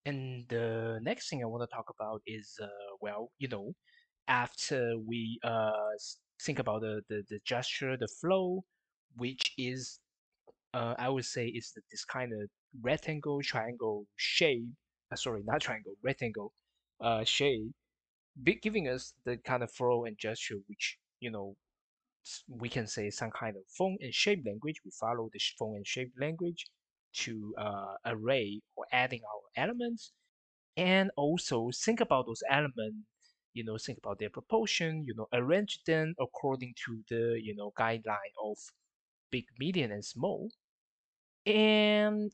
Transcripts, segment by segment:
And the next thing I want to talk about is, well, after we think about the gesture, the flow, which is, I would say, is this kind of rectangle, triangle shape. Sorry, not triangle, rectangle, shape, giving us the kind of flow and gesture, which we can say some kind of form and shape language. We follow the form and shape language to array or adding our elements, and also think about those elements. Think about their proportion. Arrange them according to the guideline of big, medium, and small. And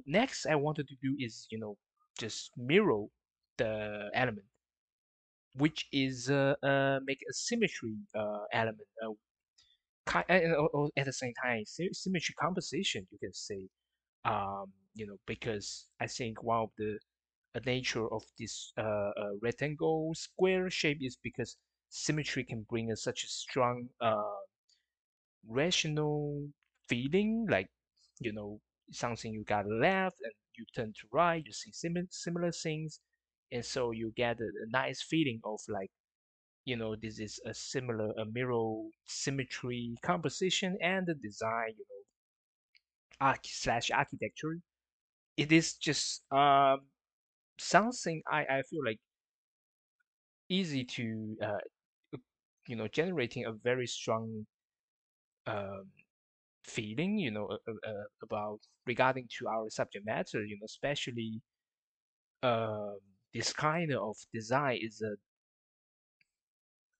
next I wanted to do is just mirror the element, which is make a symmetry element, and at the same time symmetry composition, you can say. Because I think one of the nature of this rectangle square shape is because symmetry can bring us such a strong rational feeling, like you know something you got left and you turn to right, you see similar things, and so you get a nice feeling of like this is a similar a mirror symmetry composition and the design, architecture. It is just something I feel like easy to generating a very strong um, feeling, about regarding to our subject matter, especially um, this kind of design is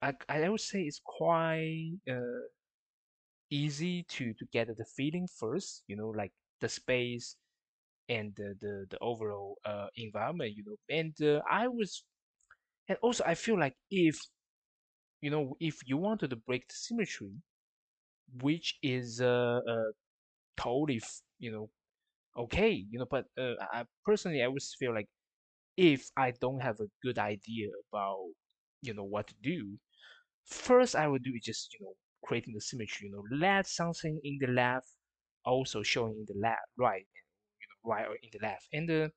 I would say it's quite easy to get the feeling first, like the space and the overall environment, and and also I feel like if you wanted to break the symmetry, which is totally okay, but personally I would feel like if I don't have a good idea about what to do, first I would do is just creating the symmetry, let something in the left also showing in the left, right, and right or in the left, and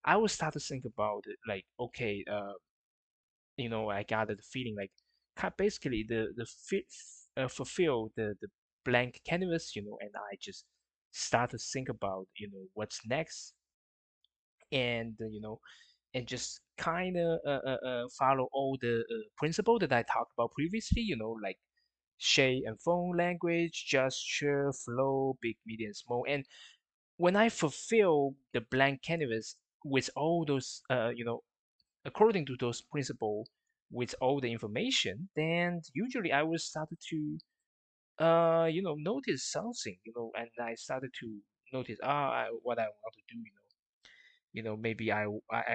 I would start to think about it like, okay, I got the feeling like basically the fit fulfill the blank canvas, and I just start to think about what's next, and and just kind of follow all the principle that I talked about previously, like shape and form language, gesture, flow, big, medium, small, and when I fulfill the blank canvas with all those according to those principles with all the information, then usually I will start to notice something, and I started to notice what I want to do, maybe I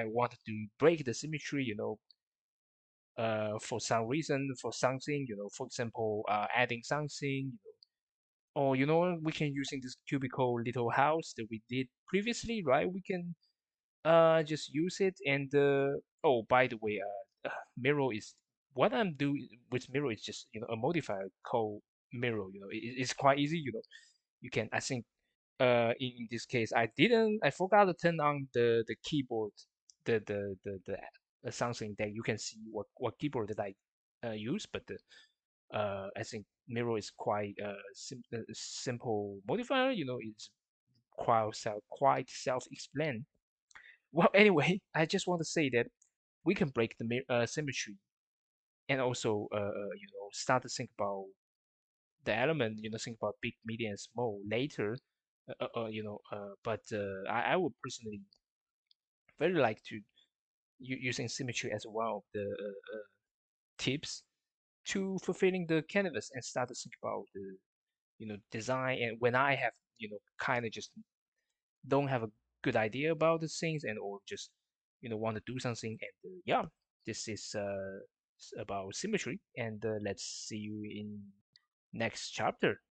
wanted to break the symmetry, for some reason, for something, for example, adding something, or we can using this cubicle little house that we did previously, right? We can just use it, and oh, by the way, mirror is what I'm doing with mirror is just a modifier called mirror. It's quite easy. You can, I think, in this case I forgot to turn on the keyboard, the something that you can see what keyboard that I use, but I think mirror is quite simple modifier. It's quite self-explained. Well, anyway, I just want to say that we can break the symmetry, and also start to think about the element, think about big, medium, and small later. But I would personally very like to using symmetry as one of the tips to fulfilling the canvas, and start to think about the design. And when I have kind of just don't have a good idea about the things, and or just want to do something, and yeah, this is about symmetry, and let's see you in next chapter.